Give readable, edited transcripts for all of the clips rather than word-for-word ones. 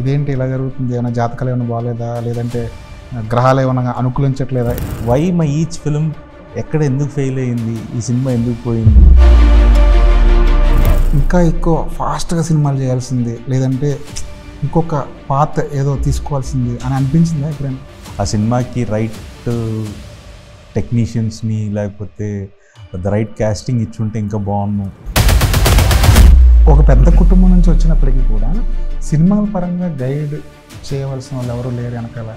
ఇదేంటి ఇలా జరుగుతుంది, ఏమైనా జాతకాలు ఏమైనా బాగాలేదా, లేదంటే గ్రహాలు ఏమైనా అనుకూలించట్లేదా? వై మై ఈచ్ ఫిల్మ్ ఎక్కడ ఎందుకు ఫెయిల్ అయింది, ఈ సినిమా ఎందుకు పోయింది? ఇంకా ఎక్కువ ఫాస్ట్గా సినిమాలు చేయాల్సింది, లేదంటే ఇంకొక పాత్ ఏదో తీసుకోవాల్సింది అని అనిపించిందా ఎప్పుడైనా? ఆ సినిమాకి రైట్ టెక్నీషియన్స్ని లేకపోతే ద రైట్ క్యాస్టింగ్ ఇచ్చుంటే ఇంకా బాగున్నాం. ఒక పెద్ద కుటుంబం నుంచి వచ్చినప్పటికీ కూడా సినిమాల పరంగా గైడ్ చేయవలసిన వాళ్ళు ఎవరు లేరు వెనకాల.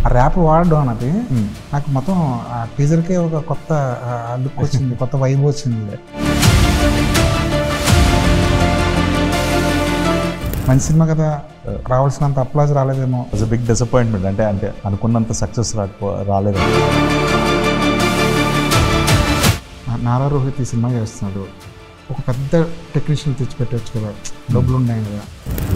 ఆ ర్యాప్ వాడడం అన్నది నాకు మొత్తం ఆ టీజర్కే ఒక కొత్త లుక్ వచ్చింది, కొత్త వైబ్ వచ్చింది. మంచి సినిమా కదా, రావాల్సినంత అప్లాజ్ రాలేదేమో. Was a big disappointment. అంటే అనుకున్నంత సక్సెస్ రాలేదు. నారా రోహిత్ ఈ సినిమా చేస్తున్నాడు, ఒక పెద్ద టెక్నీషియన్ తెచ్చిపెట్టవచ్చు కదా, డబ్బులు ఉన్నాయి కదా.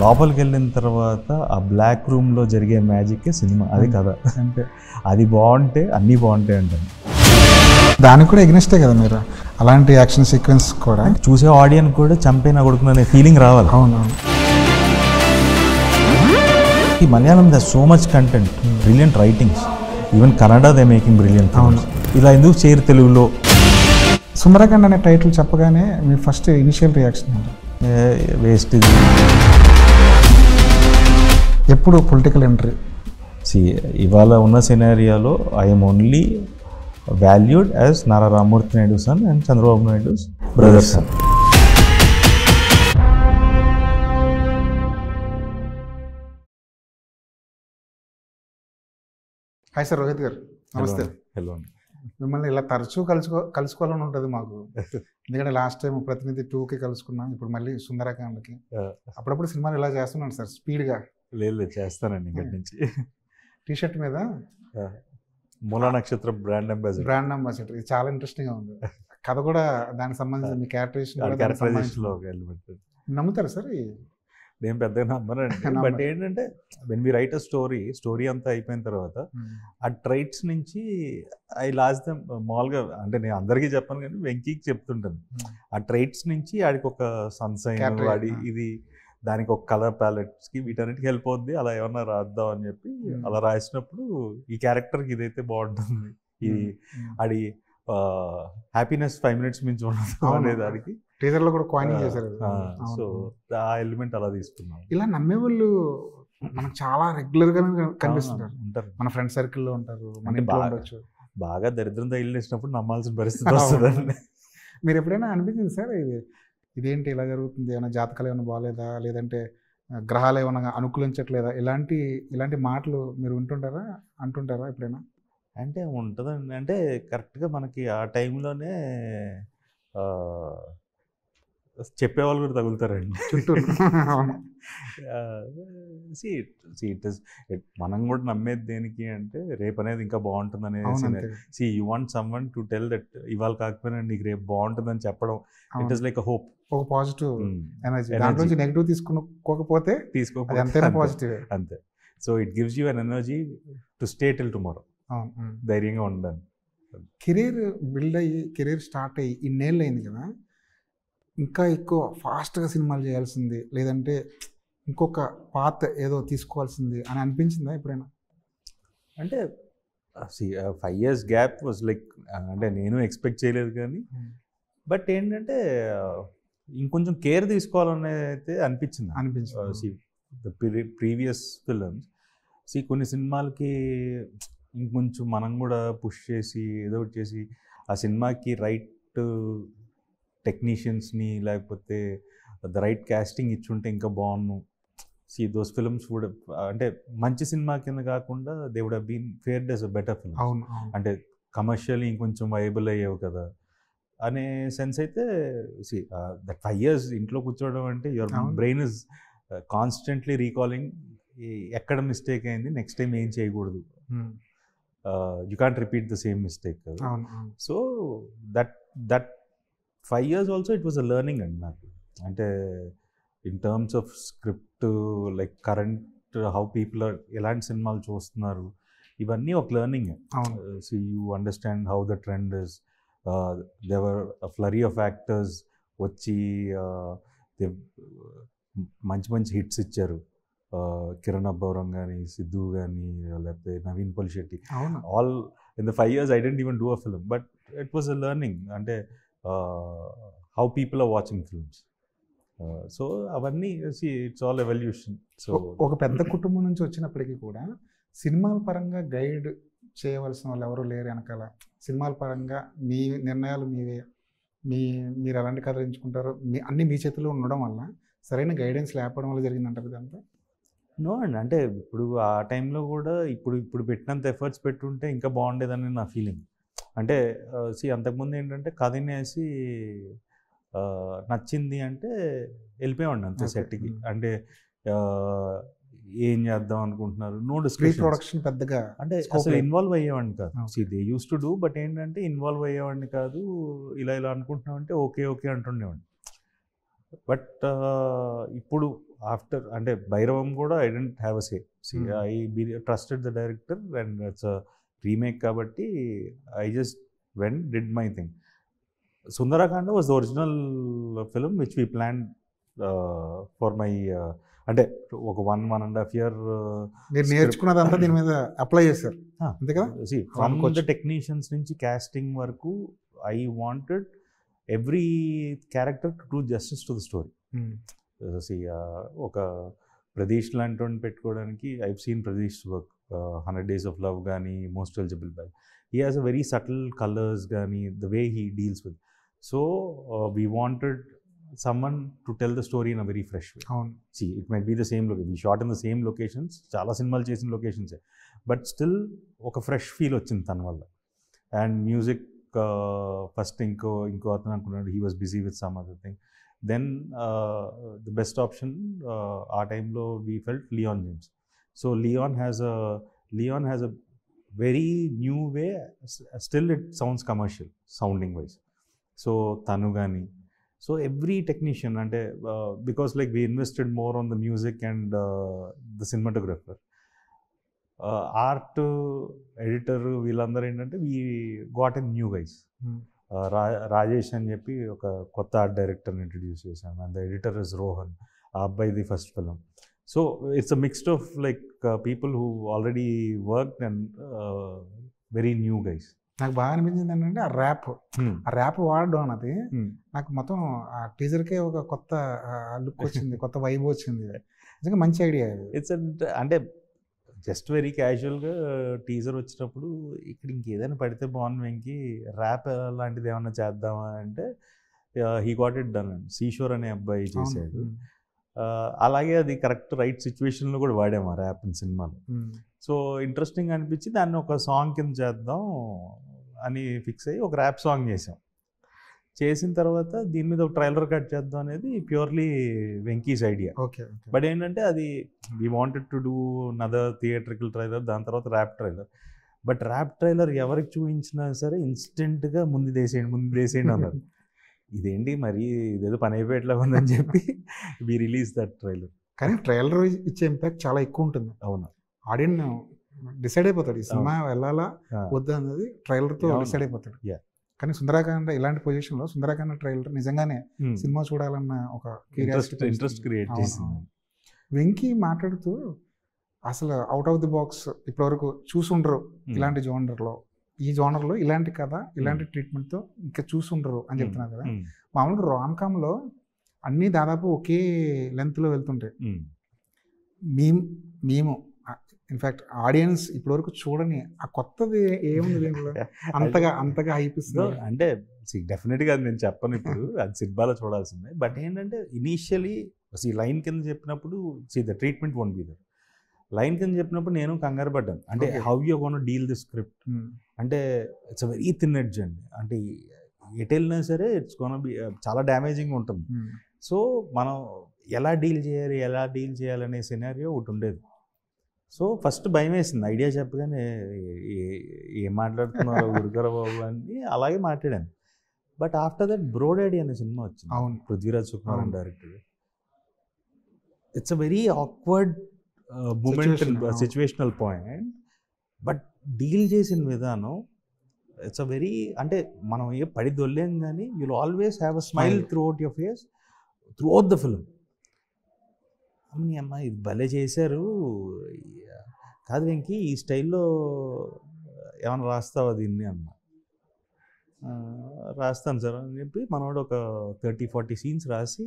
లోపలికి వెళ్ళిన తర్వాత ఆ బ్లాక్ రూమ్లో జరిగే మ్యాజిక్కే సినిమా, అది కదా. అంటే అది బాగుంటే అన్నీ బాగుంటాయి అంటాను. దానికి కూడా ఎగ్నెస్టే కదా మీరు, అలాంటి యాక్షన్ సీక్వెన్స్ కూడా చూసే ఆడియన్స్ కూడా చంపైన కొడుకునే ఫీలింగ్ రావాలి. అవునవును. ఈ Malayalam the so much content, brilliant writings, even Kannada they making brilliant. అవును. ఇలా ఎందుకు చేయరు తెలుగులో? సుందరకాండ్ అనే టైటిల్ చెప్పగానే మీ ఫస్ట్ ఇనిషియల్ రియాక్షన్ ఏంటి? వేస్ట్ ఇది. ఎప్పుడు పొలిటికల్ ఎంట్రీ? ఇవాళ ఉన్న సినారియాలో I'm only valued as Nara Rammurthy Naidu son and Chandrababu Naidu brother son. Hi sir, Rohit garu నమస్తే. హలో. మిమ్మల్ని ఇలా తరచూ కలుసుకోవాలని ఉంటుంది మాకు, ఎందుకంటే లాస్ట్ టైం ప్రతినిధి 2కి కలుసుకున్నాం, ఇప్పుడు మళ్ళీ సుందరకాండకి. అప్పుడప్పుడు సినిమాలు ఇలా చేస్తున్నాను సార్, స్పీడ్గా. లేదు చేస్తానండి ఇక్కడి నుంచి. టీషర్ట్ మీద మూలా నక్షత్ర బ్రాండ్ అంబాసిడర్, ఇది చాలా ఇంట్రెస్టింగ్గా ఉంది. కథ కూడా దానికి సంబంధించి మీ క్యారెక్టరైజేషన్ నమ్ముతారు సార్? నేను పెద్దగా నమ్మనండి. బట్ ఏంటంటే when we write a story అంతా అయిపోయిన తర్వాత ఆ ట్రైట్స్ నుంచి ఐ లాస్ట్ దెమ్. మామూలుగా అంటే నేను అందరికీ చెప్పను కానీ వెంకీకి చెప్తుంటాను. ఆ ట్రైట్స్ నుంచి ఆడికి ఒక సన్సైన్ వాడి ఇది దానికి ఒక కలర్ ప్యాలెట్స్కి వీటన్నిటికి హెల్ప్ అవుద్ది, అలా ఏమన్నా రాద్దాం అని చెప్పి అలా రాసినప్పుడు ఈ క్యారెక్టర్కి ఇదైతే బాగుంటుంది, ఇది ఆడి హ్యాపీనెస్ 5 minutes మించి ఉండదు అనే దానికి టీజర్లో కూడా కాయినింగ్ చేశారు. సో ఆ ఎలిమెంట్ అలా తీసుకున్నాం. ఇలా నమ్మేవాళ్ళు మనకు చాలా రెగ్యులర్గా కనిపిస్తుంటారు, మన ఫ్రెండ్ సర్కిల్లో ఉంటారు, మన ఇంట్లో ఉండొచ్చు. బాగా దరిద్రం తగిలినప్పుడు నమ్మాల్సిన పరిస్థితి వస్తుందండి. మీరు ఎప్పుడైనా అనిపించింది సార్ ఇదేంటి ఇలా జరుగుతుంది, ఏమైనా జాతకాలు ఏమైనా బాగాలేదా, లేదంటే గ్రహాలు ఏమైనా అనుకూలించట్లేదా, ఇలాంటి మాటలు మీరు అంటుంటారా ఎప్పుడైనా? అంటే ఉంటుందండి. అంటే కరెక్ట్గా మనకి ఆ టైంలోనే చెప్పేవాళ్ళు కూడా తగులుతారండి చుట్టూ. మనం కూడా నమ్మేది దేనికి అంటే రేపు అనేది ఇంకా బాగుంటుంది అనేసి. You want someone to tell that ఇవాళ కాకపోయినా నీకు రేపు బాగుంటుందని చెప్పడం. It is like a hope, ఒక పాజిటివ్ ఎనర్జీ. దాంట్లో నుంచి నెగిటివ్ తీసుకోకపోతే ఎంతైనా పాజిటివ్ అంతే. So it gives you an energy to stay till tomorrow, ధైర్యంగా ఉండడానికి. కెరీర్ బిల్డ్ అయ్యి కెరీర్ స్టార్ట్ అయ్యి ఇన్నేళ్ళు అయింది కదా, ఇంకా ఎక్కువ ఫాస్ట్గా సినిమాలు చేయాల్సింది, లేదంటే ఇంకొక పాత్ ఏదో తీసుకోవాల్సింది అని అనిపించిందా ఎప్పుడైనా? అంటే 5 years గ్యాప్ వాజ్ లైక్, అంటే నేను ఎక్స్పెక్ట్ చేయలేదు కానీ, బట్ ఏంటంటే ఇంకొంచెం కేర్ తీసుకోవాలని అయితే అనిపించింది. ప్రీవియస్ ఫిల్మ్స్ కొన్ని సినిమాలకి ఇంకొంచెం మనం కూడా పుష్ చేసి ఏదో ఒకటి చేసి ఆ సినిమాకి రైట్ టెక్నీషియన్స్ని లేకపోతే ద రైట్ క్యాస్టింగ్ ఇచ్చుంటే ఇంకా బాగున్నాం. దోస్ ఫిల్మ్స్ కూడా అంటే మంచి సినిమా కింద కాకుండా they would have been fared as a better film. అంటే కమర్షియల్లీ ఇంకొంచెం వైబుల్ అయ్యేవి కదా అనే సెన్స్ అయితే. దట్ 5 years ఇంట్లో కూర్చోవడం అంటే your brain is constantly recalling ఎక్కడ మిస్టేక్ అయింది, నెక్స్ట్ టైం ఏం చేయకూడదు, you can't repeat the same mistake కదా. So that 5 years also it was a learning అండి నాకు. అంటే in terms of script, like current how people are ఎలాంటి సినిమాలు చూస్తున్నారు, ఇవన్నీ ఒక learning. So you understand how the trend is. There were a flurry of actors వచ్చి మంచి మంచి హిట్స్ ఇచ్చారు. కిరణ్ అబ్బవరం కానీ, సిద్ధు కానీ, లేకపోతే Naveen Polishetty. All in the 5 years I didn't even do a film, but it was a learning. అంటే how people are watching films. So అవన్నీ it's all evolution. So ఒక పెద్ద కుటుంబం నుంచి వచ్చినప్పటికీ కూడా సినిమాల పరంగా గైడ్ చేయవలసిన వాళ్ళు ఎవరు లేరు వెనకాల. సినిమాల పరంగా మీ నిర్ణయాలు మీవే, మీరు ఎలాంటి కథలు ఎంచుకుంటారో అన్నీ మీ చేతిలో ఉండడం వల్ల సరైన గైడెన్స్ లేకపోవడం వల్ల జరిగిందంటారు ఇదంతా? నో అండి, అంటే ఇప్పుడు ఆ టైంలో కూడా ఇప్పుడు పెట్టినంత ఎఫర్ట్స్ పెట్టుంటే ఇంకా బాగుండేదని నా ఫీలింగ్. అంటే అంతకుముందు ఏంటంటే కథ వినేసి నచ్చింది అంటే వెళ్ళిపోయామండి అంతే సెట్కి. అంటే ఏం చేద్దాం అనుకుంటున్నారు, నో డిస్కషన్, ప్రొడక్షన్ పెద్దగా అంటే అసలు ఇన్వాల్వ్ అయ్యేవాడిని కాదు. They use to do, but ఏంటంటే ఇన్వాల్వ్ అయ్యేవాడిని కాదు. ఇలా అంటే ఓకే అంటుండేవాడిని. బట్ ఇప్పుడు ఆఫ్టర్ అంటే భైరవం కూడా I don't have a say. I trusted the director and it's remake కాబట్టి I just did my thing. Sundarakanda was the original film which we plan for my, అంటే ఒక 1.5 year మీరు నేర్చుకున్నదంతా దీని మీద అప్లై చేశారు అంతే కదా? ఫ్రమ్ ద టెక్నీషియన్స్ నుంచి కాస్టింగ్ వరకు I wanted every character to do justice to the story. ఒక ప్రదీష్ లాంటి వాడిని పెట్టుకోవడానికి I've seen Pradeesh work, 100 Days of Love కానీ, most eligible by. He has a very subtle colours కానీ, the way he deals with. So we wanted someone to tell the story in a very fresh way. See, it might be the same location. We shot in the same locations, చాలా సినిమాలు చేసిన locations, but still ఒక fresh feel వచ్చింది తన వల్ల. And music first ఇంకో అతను అనుకున్నాడు, he was busy with some other thing. Then the best option ఆ టైంలో we felt Leon James. So Leon has a very new way, still it sounds commercial sounding wise. So తను కానీ, సో ఎవ్రీ టెక్నీషియన్ అంటే because like we invested more on the music and the cinematographer, art editor, వీళ్ళందరూ ఏంటంటే we got N new guys. Rajesh అని చెప్పి ఒక కొత్త art డైరెక్టర్ని ఇంట్రడ్యూస్ చేశాను, and the editor is Rohan. ఆ అబ్బాయిది first film. So it's a mixed of like people who already worked and very new guys. నాకు బాగా అనిపించింది ఏంటంటే ఆ ర్యాప్ వాడడం అన్నది నాకు మొత్తం ఆ టీజర్కే ఒక కొత్త లుక్ వచ్చింది, కొత్త వైబ్ వచ్చింది. నిజంగా మంచి ఐడియా. ఇట్స్ అంటే జస్ట్ వెరీ క్యాజువల్గా టీజర్ వచ్చినప్పుడు ఇక్కడ ఇంకేదైనా పడితే బాగుంది, వెంకి ర్యాప్ లాంటిది ఏమన్నా చేద్దామా అంటే he got it done. Seashore అనే అబ్బాయి చేశాడు. అలాగే అది కరెక్ట్ రైట్ సిచ్యువేషన్లో కూడా వాడాము ఆ ర్యాప్ సినిమాలో. సో ఇంట్రెస్టింగ్ అనిపించి దాన్ని ఒక సాంగ్ కింద చేద్దాం అని ఫిక్స్ అయ్యి ఒక ర్యాప్ సాంగ్ చేసాం. చేసిన తర్వాత దీని మీద ఒక ట్రైలర్ కట్ చేద్దాం అనేది ప్యూర్లీ వెంకీస్ ఐడియా. బట్ ఏంటంటే అది we wanted to do another theatrical trailer, దాని తర్వాత rap trailer. But rap trailer ఎవరికి చూపించినా సరే ఇన్స్టెంట్గా ముందు దేసేయండి అన్నారు. ఇదేంటి మరి ఇదేదో పని అయిపోయేట్లా ఉందని చెప్పి వి రిలీజ్ దట్ ట్రైలర్. కానీ ట్రైలర్ ఇచ్చే ఇంపాక్ట్ చాలా ఎక్కువ ఉంటుంది. అవును, ఆడియన్స్ డిసైడ్ అయిపోతాడు ఈ సినిమా వెళ్ళాలా వద్దా అనేది ట్రైలర్తో డిసైడ్ అయిపోతాడు. కానీ సుందరకాండ ఇలాంటి పొజిషన్లో సుందరకాండ ట్రైలర్ నిజంగానే సినిమా చూడాలన్న ఒక ఇంట్రెస్ట్ క్రియేట్ చేసింది. వెంకీ మాట్లాడుతూ అసలు అవుట్ ఆఫ్ ది బాక్స్ ఇప్పటివరకు చూసుండరు ఇలాంటి జోనర్లో, ఈ జోనర్లో ఇలాంటి కథ ఇలాంటి ట్రీట్మెంట్తో ఇంకా చూసుండరు అని చెప్తున్నారు కదా. మామూలుగా రామ్కామ్లో అన్నీ దాదాపు ఒకే లెంత్లో వెళ్తుంటాయి. మేము ఇన్ఫ్యాక్ట్ ఆడియన్స్ ఇప్పటివరకు చూడని ఆ కొత్తది ఏముంది దీంట్లో అంతగా హైపిస్తుంది అంటే డెఫినెట్గా అది నేను చెప్పను ఇప్పుడు, అది సినిమాలో చూడాల్సిందే. బట్ ఏంటంటే ఇనీషియలీ లైన్ కింద చెప్పినప్పుడు the treatment won't be there. Line కింద చెప్పినప్పుడు నేను కంగారు పడ్డాను. అంటే how you gonna deal the script అంటే it's a very thin edge అండి. అంటే ఎటు వెళ్ళినా సరే ఇట్స్ గోనా బి చాలా డ్యామేజింగ్ ఉంటుంది. సో మనం ఎలా డీల్ చేయాలనే సినారియో ఒకటి ఉండేది. సో ఫస్ట్ భయం వేసింది ఐడియా చెప్పగానే, ఏం మాట్లాడుతున్నారు గురుగారు బాబు అని అలాగే మాట్లాడాను. But after that Bro Daddy అనే సినిమా వచ్చింది. అవును, Prithviraj Sukumaran director. It's a very awkward moment, situational point, but deal చేసిన విధానం ఇట్స్ అ వెరీ, అంటే మనం ఏ పడి దొల్లేం కానీ you'll always have a smile through out your face through out the film. అమ్మ ఇది భలే చేశారు, కాదు వెంకీ ఈ స్టైల్లో ఏమైనా రాస్తావా దీన్ని అన్న. రాస్తాను సార్ అని చెప్పి మనోడు ఒక 30-40 సీన్స్ రాసి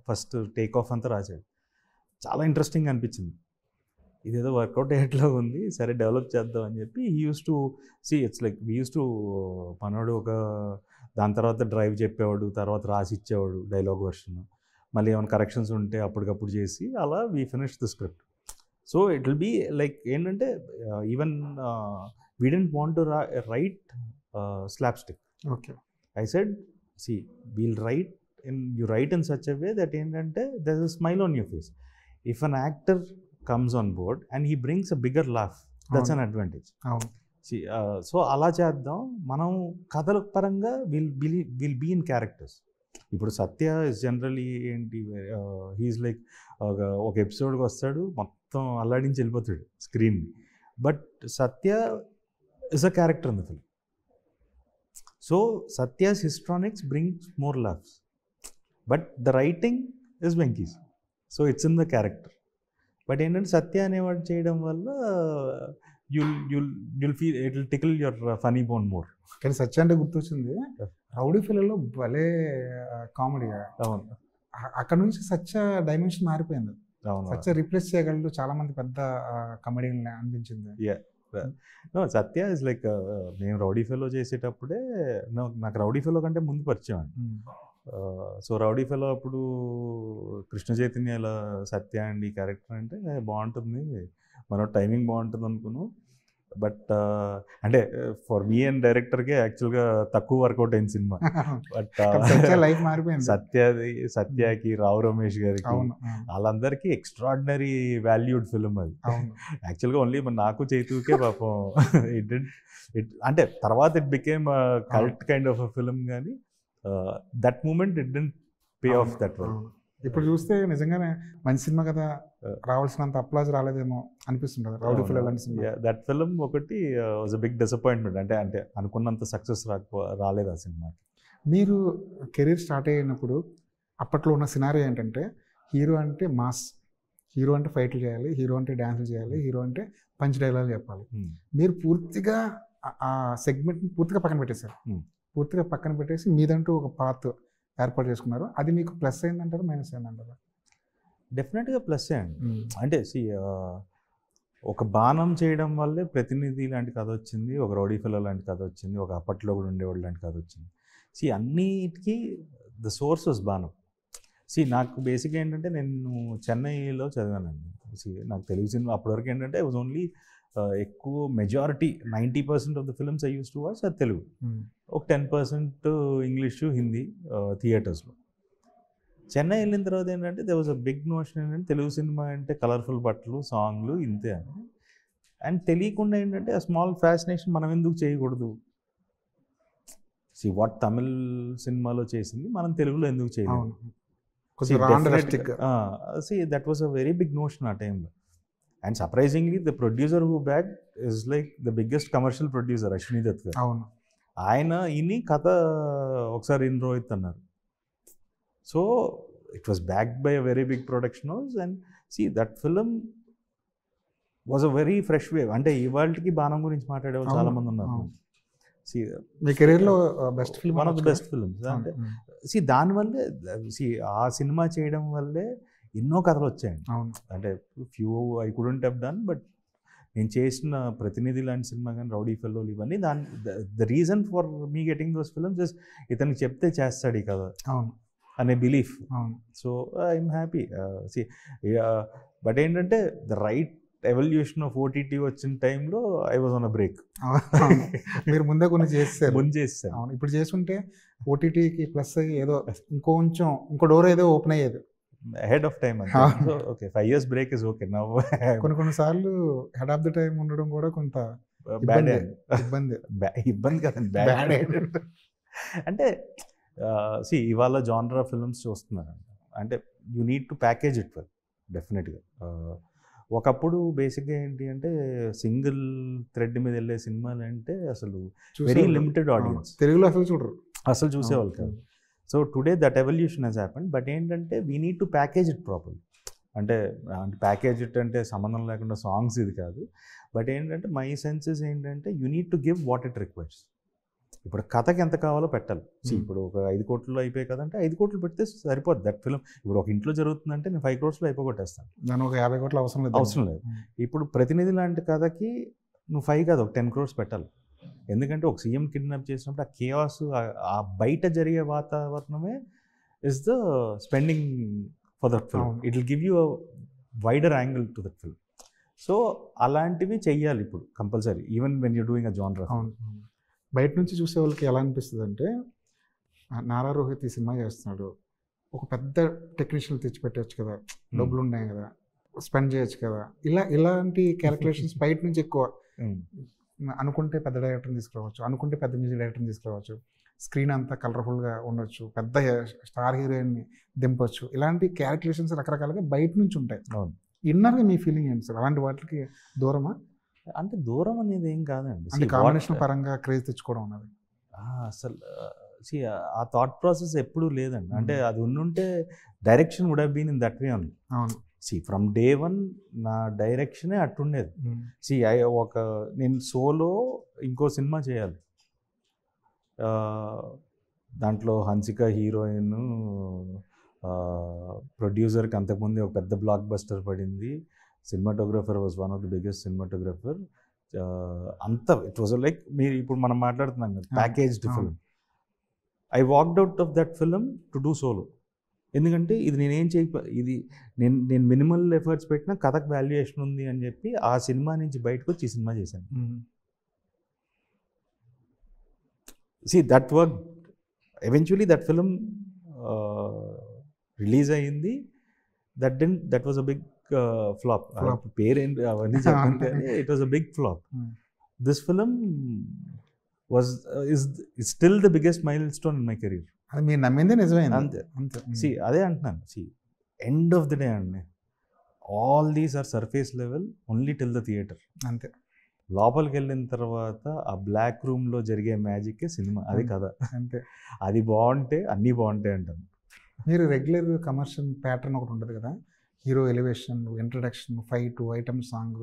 ఫస్ట్ టేక్ ఆఫ్ అంతా రాశాడు. చాలా ఇంట్రెస్టింగ్ అనిపించింది, ఇదేదో వర్కౌట్ అయ్యేట్లో ఉంది, సరే డెవలప్ చేద్దాం అని చెప్పి he use to it's like we use to మనోడు ఒక దాని తర్వాత డ్రైవ్ చెప్పేవాడు, తర్వాత రాసి ఇచ్చేవాడు డైలాగ్ వర్షన్, మళ్ళీ ఏమైనా కరెక్షన్స్ ఉంటే అప్పటికప్పుడు చేసి అలా we finish the script. So it will be like ఏంటంటే even we didn't want to write slapstick. Okay, I said see we'll write you write in such a way that ఏంటంటే there's a smile on your face. If an actor comes on board and he brings a bigger laugh, that's an advantage. See, so అలా చేద్దాం మనం. కథల పరంగా will be in characters. ఇప్పుడు Satya is generally ఏంటి, he's like ఒక ఎపిసోడ్కి వస్తాడు మొత్తం అల్లాడించి వెళ్ళిపోతాడు స్క్రీన్ని, but Satya is a character in the film. So Satya's histrionics brings more laughs, but the writing is Venky's, so it's in the character. But ఏంటంటే సత్య అనేవాడు చేయడం వల్ల you'll feel it will tickle your funny bone more. కానీ సత్య అంటే గుర్తొచ్చింది, rowdy ఫిల్మ్లో భలే comedy. అవును, అక్కడ నుంచి సత్య డైమెన్షన్ మారిపోయింది. సత్య రీప్లేస్ చేయగలడు చాలా మంది పెద్ద కమెడీని అనిపించింది. సత్య ఇస్ లైక్ నేను రౌడీ ఫెలో చేసేటప్పుడే నాకు రౌడీ ఫెలో కంటే ముందు పరిచయం అండి. సో రౌడీ ఫెలో అప్పుడు కృష్ణ చైతన్య ఇలా సత్య అండి ఈ క్యారెక్టర్ అంటే బాగుంటుంది, మన టైమింగ్ బాగుంటుంది అనుకున్నాను. బట్ అంటే ఫర్ మీ అండ్ డైరెక్టర్కే యాక్చువల్గా తక్కువ వర్కౌట్ అయింది సినిమా. బట్ లైఫ్ మారిపోయింది. సత్యకి రావు రమేష్ గారికి వాళ్ళందరికీ ఎక్స్ట్రాడినరీ వాల్యూడ్ ఫిల్మ్ అది. యాక్చువల్గా ఓన్లీ నాకు చైతుకే పాపం అంటే తర్వాత it became cult kind of a film, కానీ that moment it didn't pay off that well. ఇప్పుడు చూస్తే నిజంగానే మంచి సినిమా కదా, రావాల్సినంత అప్లాజ్ రాలేదేమో అనిపిస్తుంటుంది రౌడీ ఫిల్మ్ లాంటి సినిమా. దట్ ఫిల్మ్ ఒకటి వాజ్ అ బిగ్ డిసప్పాయింట్మెంట్. అంటే అనుకున్నంత సక్సెస్ రాలేదు ఆ సినిమాకి. మీరు కెరీర్ స్టార్ట్ అయినప్పుడు అప్పట్లో ఉన్న సినారియో ఏంటంటే, హీరో అంటే మాస్, హీరో అంటే ఫైట్లు చేయాలి, హీరో అంటే డ్యాన్సులు చేయాలి, హీరో అంటే పంచ్ డైలాగ్ చెప్పాలి. మీరు పూర్తిగా ఆ సెగ్మెంట్ని పూర్తిగా పక్కన పెట్టేశారు. పూర్తిగా పక్కన పెట్టేసి మీదంటూ ఒక పాత్ ఏర్పాటు చేసుకున్నారు. అది మీకు ప్లస్ అయిందంటారా, మైనస్ అయిందంటారా? డెఫినెట్గా ప్లస్ అండి. అంటే ఒక బాణం చేయడం వల్లే ప్రతినిధి లాంటి కథ వచ్చింది, ఒక రౌడీ ఫెలో లాంటి కథ వచ్చింది, ఒక అప్పట్లో కూడా ఉండేవాడు లాంటి కథ వచ్చింది. అన్నిటికీ ద సోర్స్ వాస్ బాణం. నాకు బేసిక్గా ఏంటంటే నేను చెన్నైలో చదివానండి. నాకు తెలుగు సినిమా అప్పటివరకు ఏంటంటే వాజ్ ఓన్లీ ఎక్కువ majority 90% of the films I use to watch అది తెలుగు, ఒక 10% ఇంగ్లీషు హిందీ థియేటర్స్లో. చెన్నై వెళ్ళిన తర్వాత ఏంటంటే they was a big notion ఏంటంటే తెలుగు సినిమా అంటే కలర్ఫుల్ బట్టలు, సాంగ్లు ఇంతే అని. అండ్ తెలియకుండా ఏంటంటే ఆ స్మాల్ ఫ్యాసినేషన్ మనం ఎందుకు చేయకూడదు, వాట్ తమిళ్ సినిమాలో చేసింది మనం తెలుగులో ఎందుకు చేయలేదు. That was a very big notion ఆ టైంలో. And surprisingly the producer who back is like the biggest commercial producer Ashwini Dutt గారు. అవును, ఆయన ఇన్ని కథ ఒకసారి ఇన్ రోహిత్ అన్నారు. So it was backed by a very big production house. And that film was a very fresh wave. అంటే ఇవాళకి బాణం గురించి మాట్లాడేవాళ్ళు చాలా మంది ఉన్నారు. మీ కెరీర్లో best film, one of the best films. అంటే దానివల్లే ఆ సినిమా చేయడం వల్లే ఎన్నో కథలు వచ్చాయండి. అంటే few I couldn't have done, but నేను చేసిన ప్రతినిధి లాంటి సినిమా కానీ రౌడీ ఫెలోలు ఇవన్నీ the reason for me getting those films is ఇతనికి చెప్తే చేస్తాడు ఈ కథ అనే belief. So I'm happy. But ఏంటంటే the right evolution of OTT వచ్చిన టైంలో I was on a break. మీరు ముందే కొన్ని చేస్తారు, ముందు చేస్తాను. ఇప్పుడు చేస్తుంటే ఓటీటీకి ప్లస్ ఏదో ఇంకో డోర్ ఏదో ఓపెన్ అయ్యేది ahead of time. So okay, 5 years break is okay now. కొన్నిసార్లు హెడ్ ఆఫ్ ద టైం ఉండడం కూడా కొంత ఇబ్బంది కదండి, బ్యాడ్. అంటే ఇవాళ జానరా ఫిల్మ్స్ చూస్తున్నారు అంటే you need to package it well. డెఫినెట్గా ఒకప్పుడు బేసిక్గా ఏంటి అంటే సింగిల్ థ్రెడ్ మీద వెళ్ళే సినిమాలు అంటే అసలు వెరీ లిమిటెడ్ ఆడియన్స్, తెలుగులో అసలు చూడరు, అసలు చూసేవాళ్ళు కాదు. So today that evolution has happened. But ఏంటంటే we need to package it properly. అంటే ప్యాకేజ్ ఇట్ అంటే సంబంధం లేకుండా సాంగ్స్ ఇది కాదు. బట్ ఏంటంటే మై సెన్సెస్ ఏంటంటే you need to give what it requires. ఇప్పుడు కథకి ఎంత కావాలో పెట్టాలి. ఇప్పుడు ఒక 5 కోట్లు అయిపోయి కదంటే 5 కోట్లు పెడితే సరిపోద్ది దట్ ఫిల్మ్. ఇప్పుడు ఒక ఇంట్లో జరుగుతుందంటే నేను 5 crores అయిపోగొట్టేస్తాను, దాని ఒక 50 కోట్లు అవసరం లేదు. ఇప్పుడు ప్రతినిధి లాంటి కథకి నువ్వు 5 కాదు ఒక 10 crores పెట్టాలి. ఎందుకంటే ఒక సీఎం కిడ్నాప్ చేసినప్పుడు ఆ కేయాస్, ఆ బయట జరిగే వాతావరణమే is the spending for that film. It will give you a wider angle to that film. So అలాంటివి చెయ్యాలి ఇప్పుడు compulsory, even when you doing a genre. బయట నుంచి చూసే వాళ్ళకి ఎలా అనిపిస్తుంది అంటే, నారా రోహిత్ ఈ సినిమా చేస్తున్నాడు, ఒక పెద్ద టెక్నీషియన్ తెచ్చిపెట్టవచ్చు కదా, డబ్బులు ఉన్నాయి కదా, స్పెండ్ చేయొచ్చు కదా, ఇలాంటి క్యాలిక్యులేషన్స్ బయట నుంచి ఎక్కువ. అనుకుంటే పెద్ద డైరెక్టర్ని తీసుకురావచ్చు, అనుకుంటే పెద్ద మ్యూజిక్ డైరెక్టర్ని తీసుకురావచ్చు, స్క్రీన్ అంతా కలర్ఫుల్గా ఉండొచ్చు, పెద్ద స్టార్ హీరోయిన్ని దింపొచ్చు. ఇలాంటి క్యాలిక్యులేషన్స్ రకరకాలుగా బయట నుంచి ఉంటాయి. ఇన్నర్గా మీ ఫీలింగ్ ఏంటి సార్? అలాంటి వాటికి దూరమా? అంటే దూరం అనేది ఏం కాదండి, అంటే కాంబినేషన్ పరంగా క్రేజ్ తెచ్చుకోవడం ఉన్నది అసలు. ఆ థాట్ ప్రాసెస్ ఎప్పుడూ లేదండి. అంటే అది ఉండుంటే direction would have been in that way only. From day one నా డైరెక్షనే అట్టుండేది. నేను సోలో ఇంకో సినిమా చేయాలి, దాంట్లో హన్సిక హీరోయిన్, ప్రొడ్యూసర్కి అంతకుముందు ఒక పెద్ద బ్లాక్ బస్టర్ పడింది, cinematographer was one of the biggest cinematographer. అంతా ఇట్ వాజ్ లైక్ మీరు ఇప్పుడు మనం మాట్లాడుతున్నాం కదా packaged film. I walked out of that film to do solo. ఎందుకంటే ఇది నేనేం ఇది నేను మినిమల్ ఎఫర్ట్స్ పెట్టినా కథకు వాల్యుయేషన్ ఉంది అని చెప్పి ఆ సినిమా నుంచి బయటకు వచ్చి ఈ సినిమా చేశాను. That work eventually. That film release అయ్యింది. That was a big flop. పేరేంటి అవన్నీ చెప్పంటే it was a big flop. This film is still the biggest milestone in my career. అది మీరు నమ్మిందే నిజమైంది. అంతే. అదే అంటున్నాను. ఎండ్ ఆఫ్ ది డే అండి, all these are surface level only till the theatre. అంతే. లోపలికి వెళ్ళిన తర్వాత ఆ బ్లాక్ రూమ్లో జరిగే మ్యాజిక్ సినిమా, అది కదా. అంతే. అది బాగుంటే అన్నీ బాగుంటాయి అంటాను. మీరు రెగ్యులర్ కమర్షియల్ ప్యాటర్న్ ఒకటి ఉంటుంది కదా, hero elevation, introduction, fight, item song,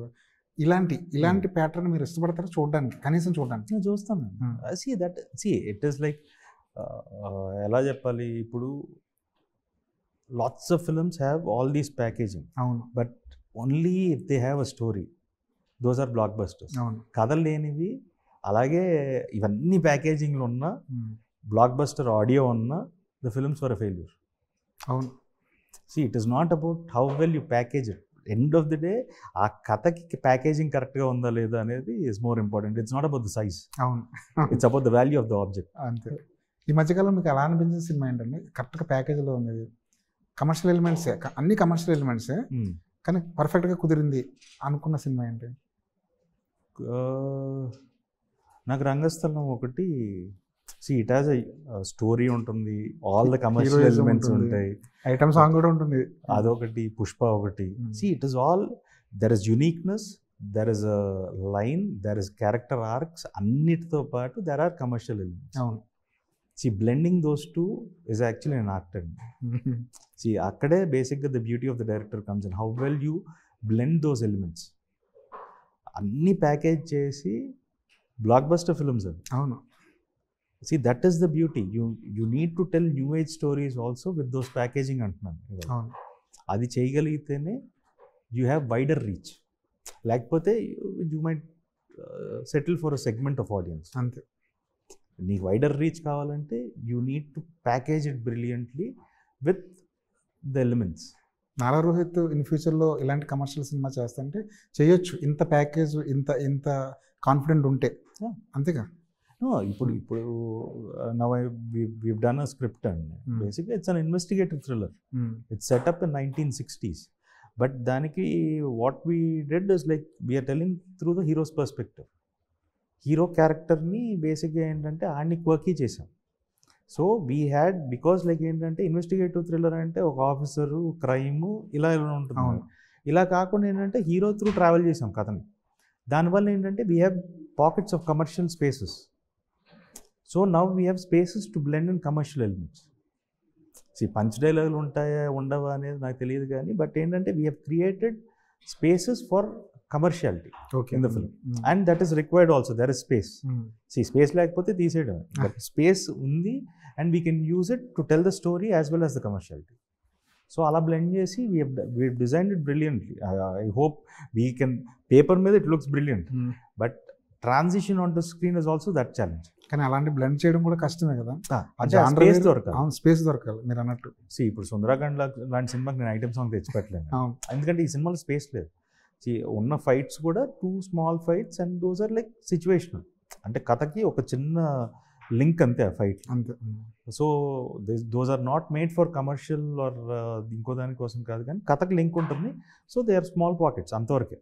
ఇలాంటి ప్యాటర్న్ మీరు ఇష్టపడతారా చూడడానికి? కనీసం చూడడానికి నేను చూస్తాను. ఇట్ ఈస్ లైక్ ఎలా చెప్పాలి, ఇప్పుడు lots of films have all these packaging. అవును. But only if they have a story, those are blockbusters. అవును. కథలు లేనివి, అలాగే ఇవన్నీ ప్యాకేజింగ్లో ఉన్న బ్లాక్ బస్టర్ ఆడియో ఉన్న the films for a failure. అవును. It is not about how well you package it. End of the day ఆ కథకి ప్యాకేజింగ్ కరెక్ట్గా ఉందా లేదా అనేది is more important. It's not about the size. అవును. It's about the value of the object. అంతే. ఈ మధ్యకాలం మీకు అలా అనిపించిన సినిమా ఏంటంటే, కరెక్ట్గా ప్యాకేజ్లో ఉంది, కమర్షియల్ ఎలిమెంట్సే, అన్ని కమర్షియల్ ఎలిమెంట్సే, కానీ పర్ఫెక్ట్గా కుదిరింది అనుకున్న సినిమా ఏంటి? నాకు రంగస్థలం ఒకటి. ఇట్ హాజ్ స్టోరీ ఉంటుంది, ఆల్ ద కమర్షియల్ ఎలిమెంట్స్ ఉంటాయి, ఐటమ్ సాంగ్ కూడా ఉంటుంది, అదొకటి. పుష్ప ఒకటి. It is all, there is uniqueness, there is a line, there is character arcs, అన్నిటితో పాటు దెర్ ఆర్ కమర్షియల్ ఎలిమెంట్స్. అవును. Blending those two is actually an art అండి. అక్కడే బేసిక్గా the beauty of the director comes in, how well you blend those elements. అన్ని package చేసి block buster films అవి. అవును. that is the beauty. You need to tell new age stories also with those packaging అంటున్నాను. అది చేయగలిగితేనే you have wider reach. లేకపోతే you might settle for a segment of audience. అంతే. నీకు wider reach కావాలంటే you need to package it brilliantly with the elements. Nara Rohit in ఫ్యూచర్లో ఇలాంటి commercial cinema చేస్తుంటే చేయొచ్చు, ఇంత ప్యాకేజ్, ఇంత కాన్ఫిడెంట్ ఉంటే. అంతేగా. ఇప్పుడు now we've done a script and basically it's an investigative thriller. It's set up in 1960s, but daniki what we did is like we are telling through the hero's perspective. Hero character ni basically ఏంటంటే ఆడిని quirky చేసాం. So we had, because like ఏంటంటే investigative thriller అంటే ఒక officer, crime ఇలా ఉంటుంది. ఇలా కాకుండా ఏంటంటే హీరో త్రూ ట్రావెల్ చేసాం కథని. దానివల్ల ఏంటంటే we have pockets of commercial spaces. So now we have spaces to blend in commercial elements. Punch డైలాగులు ఉంటాయా ఉండవా అనేది నాకు తెలియదు కానీ బట్ ఏంటంటే we have created spaces for commerciality in the film and that is required also there is space. Space లేకపోతే తీసేయడం, బట్ స్పేస్ ఉంది and we can use it to tell the story as well as the commerciality. So అలా blend చేసి we designed it brilliantly. I hope we can, paper మీద it looks brilliant but transition on to screen is also that challenge. కానీ అలాంటి blend చేయడం కూడా కష్టమే కదా, space దొరకాలి. స్పేస్ దొరకాలి మీరు అన్నట్టు. ఇప్పుడు సుందరాఖండ్ లాంటి సినిమాకి నేను ఐటమ్ సాంగ్ తెచ్చిపెట్టలేను ఎందుకంటే ఈ సినిమాలో స్పేస్ లేదు. ఉన్న ఫైట్స్ కూడా 2 small fights and those are like situational, అంటే కథకి ఒక చిన్న లింక్ అంతే ఆ ఫైట్ అంతే. So those are not made for commercial or ఇంకో దానికోసం కాదు, కానీ కథకి లింక్ ఉంటుంది. So they are small pockets అంతవరకే.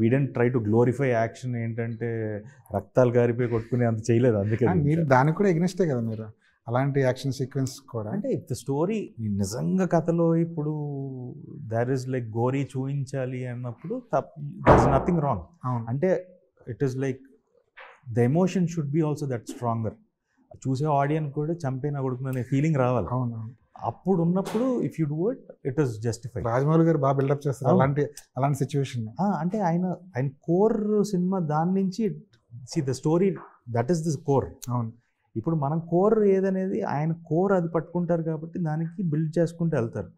We don't try to glorify action, ఏంటంటే రక్తాలు గారిపోయి కొట్టుకుని అంత చేయలేదు. అందుకే మీరు దానికి కూడా ఎగ్నెస్టే కదా మీరు, అలాంటి యాక్షన్ సీక్వెన్స్ కూడా. అంటే ఇఫ్ ద స్టోరీ నిజంగా కథలో ఇప్పుడు దర్ ఇస్ లైక్ గోరీ చూపించాలి అన్నప్పుడు దర్ ఇస్ నథింగ్ రాంగ్. అంటే it is like the emotion should be also that stronger. చూసే ఆడియన్స్ కూడా చంపేనా కొడుకునే ఫీలింగ్ రావాలి. అప్పుడు ఉన్నప్పుడు if you do it is justified. Rajamouli గారు బాగా బిల్డప్ చేస్తారు అలాంటి సిచ్యువేషన్. అంటే ఆయన కోర్ సినిమా దాని నుంచి the story that is this core. అవును. ఇప్పుడు మనం కోర్ ఏదనేది ఆయన కోర్ అది పట్టుకుంటారు కాబట్టి దానికి బిల్డ్ చేసుకుంటూ వెళ్తారు.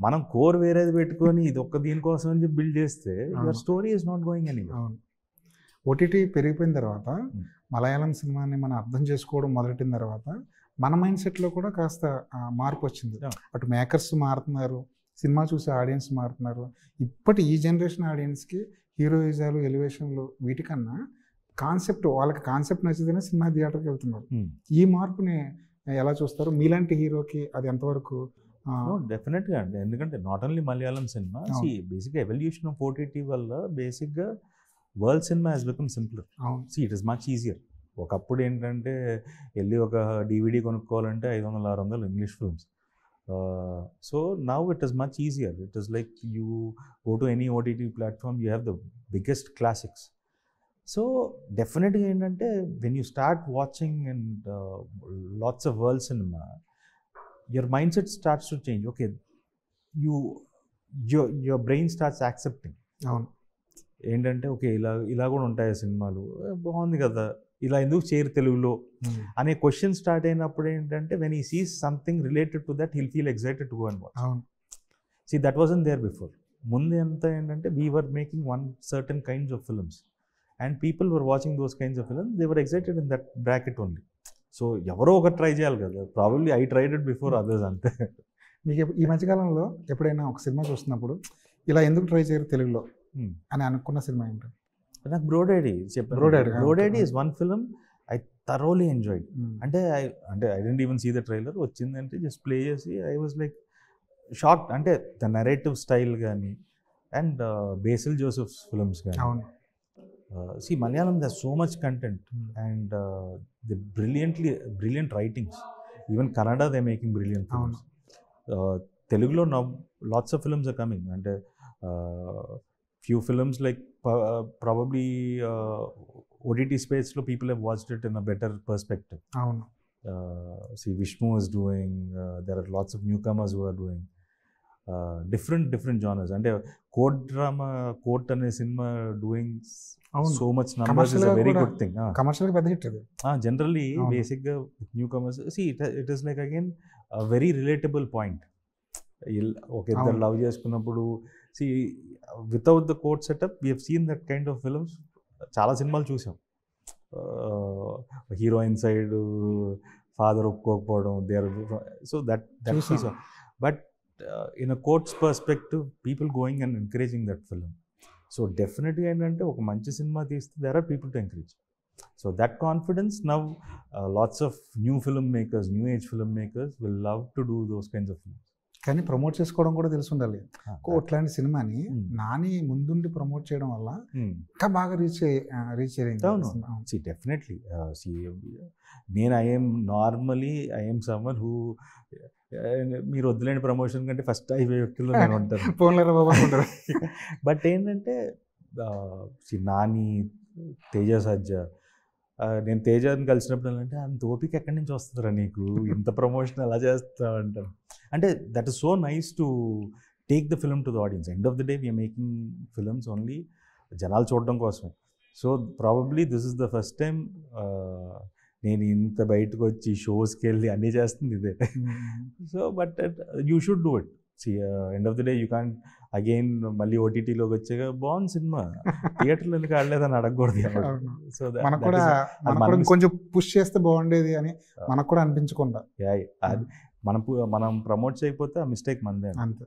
మనం కోర్ వేరేది పెట్టుకొని ఇది ఒక్క దీనికోసం అని చెప్పి బిల్డ్ చేస్తే your story is not going any. అవును. ఓటీటీ పెరిగిపోయిన తర్వాత మలయాళం సినిమాని మనం అర్థం చేసుకోవడం మొదలెట్టిన తర్వాత మన మైండ్ సెట్లో కూడా కాస్త మార్పు వచ్చింది. అటు మేకర్స్ మారుతున్నారు, సినిమా చూసే ఆడియన్స్ మారుతున్నారు. ఇప్పటి ఈ జనరేషన్ ఆడియన్స్కి హీరోయిజాలు, ఎలివేషన్లు వీటికన్నా కాన్సెప్ట్, వాళ్ళకి కాన్సెప్ట్ నచ్చితేనే సినిమా థియేటర్కి వెళ్తున్నారు. ఈ మార్పుని ఎలా చూస్తారు? మీలాంటి హీరోకి అది ఎంతవరకు? డెఫినెట్గా అండి, ఎందుకంటే నాట్ ఓన్లీ మలయాళం సినిమా, బేసిక్గా ఎవల్యూషన్ ఆఫ్ ఓటీటీ వల్ల బేసిక్గా world cinema has become simpler. It is much easier. ఒకప్పుడు ఏంటంటే వెళ్ళి ఒక DVD కొనుక్కోవాలంటే 500-600 English films. So now it is much easier. It is like you go to any OTT platform, you have the biggest classics. So డెఫినెట్గా ఏంటంటే when you start watching and lots of world cinema, your mind set starts to change. Okay, your brain starts accepting. అవును. ఏంటంటే okay ఇలా కూడా ఉంటాయి సినిమాలు, బాగుంది కదా, ఇలా ఎందుకు చేయరు తెలుగులో అనే క్వశ్చన్ స్టార్ట్ అయినప్పుడు ఏంటంటే when he sees something related to that he'll feel excited to go and watch. That wasn't there before. ముందు ఎంత ఏంటంటే we were making one certain kinds of films and people were watching those kinds of films, they were excited in that bracket only. So ఎవరో ఒకటి try చేయాలి కదా, probably I tried it before others, అంతే. మీకు ఈ మధ్యకాలంలో ఎప్పుడైనా ఒక సినిమా చూస్తున్నప్పుడు ఇలా ఎందుకు ట్రై చేయరు తెలుగులో అని అనుకున్న సినిమా ఏంటి? నాకు బ్రో డాడీ చెప్పాను. Bro daddy is one film I thoroughly enjoyed. అంటే I don't even see the trailer, వచ్చిందంటే జస్ట్ ప్లే చేసి ఐ వాజ్ లైక్ షాక్డ్. అంటే ద నరేటివ్ స్టైల్ కానీ అండ్ బేసిల్ జోసెఫ్స్ ఫిల్మ్స్ కానీ. See, Malayalam, there's so much content and the brilliant writings. Even Kannada, they're making brilliant films. Telugulo now, lots of films are coming, and few films like probably OTT space, people have watched it in a better perspective. See, Vishnu is doing, there are lots of newcomers who are doing different genres. And court drama, court ane cinema doing so much numbers is a very good thing. Commercial pedda hit adi. Generally basic newcomers, see it is like again a very relatable point. Okay, the love cheskunnappudu, see without the court setup we have seen that kind of films chaala cinemalu chusam. Heroine side father ఒప్పుకోకపోవడం, they are so that is, but in a court's perspective, people going and encouraging that film. So definitely ఏంటంటే ఒక మంచి cinema తీస్తే there are people to encourage. So that confidence now, lots of new filmmakers, new age filmmakers will love to do those kinds of films. కానీ promote చేసుకోవడం కూడా తెలిసి ఉండాలి. అట్లాంటి సినిమాని నాని ముందుండి ప్రమోట్ చేయడం వల్ల ఇంకా బాగా రీచ్ అయ్యింది. డెఫినెట్లీ. నేను ఐఎమ్ సమ్మన్ హూ, మీరు వద్దులేని ప్రమోషన్ కంటే ఫస్ట్ హైవే వ్యక్తుల్లో నేను ఉంటాను. బట్ ఏంటంటే నాని, తేజ సజ్జా, నేను తేజని కలిసినప్పుడు అంటే అంత ఓపిక ఎక్కడి నుంచి వస్తుందిరా నీకు, ఇంత ప్రమోషన్ ఎలా చేస్తావు అంటాను. అంటే that is so nice to take the film to the audience. End of the day we are making films only జనాలు చూడడం కోసమే. So probably this is the first time నేను ఇంత బయటకు వచ్చి షోస్కి వెళ్ళి అన్నీ చేస్తుంది ఇదే. So but you should do it. See end of the day you can again మళ్ళీ ఓటీటీలోకి వచ్చాక బాగుంది సినిమా, థియేటర్లో ఎందుకు ఆడలేదని అడగకూడదు. సో మనకు కూడా కొంచెం పుష్ చేస్తే బాగుండేది అని మనకు కూడా అనిపించకుండా అది మనం ప్రమోట్ చేయకపోతే ఆ మిస్టేక్ మందే. అంతే.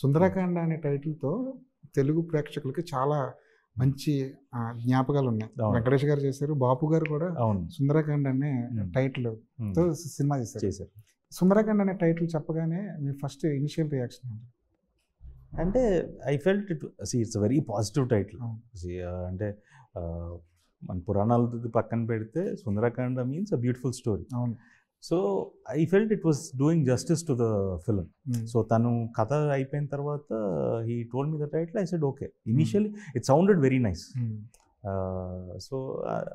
సుందరకాండ అనే టైటిల్తో తెలుగు ప్రేక్షకులకి చాలా మంచి జ్ఞాపకాలు ఉన్నాయి. వెంకటేష్ గారు చేశారు, బాపు గారు కూడా సుందరకాండ అనే టైటిల్తో సినిమా చేశారు. సుందరకాండ అనే టైటిల్ చెప్పగానే మీ ఫస్ట్ ఇనిషియల్ రియాక్షన్ ఏంటి? అంటే I felt it's very positive title. అంటే మన పురాణాలతో పక్కన పెడితే Sundarakanda means a beautiful story. So I felt it was doing justice to the film. So తను కథ అయిపోయిన తర్వాత he told me the title. I said okay. Initially it sounded very nice. So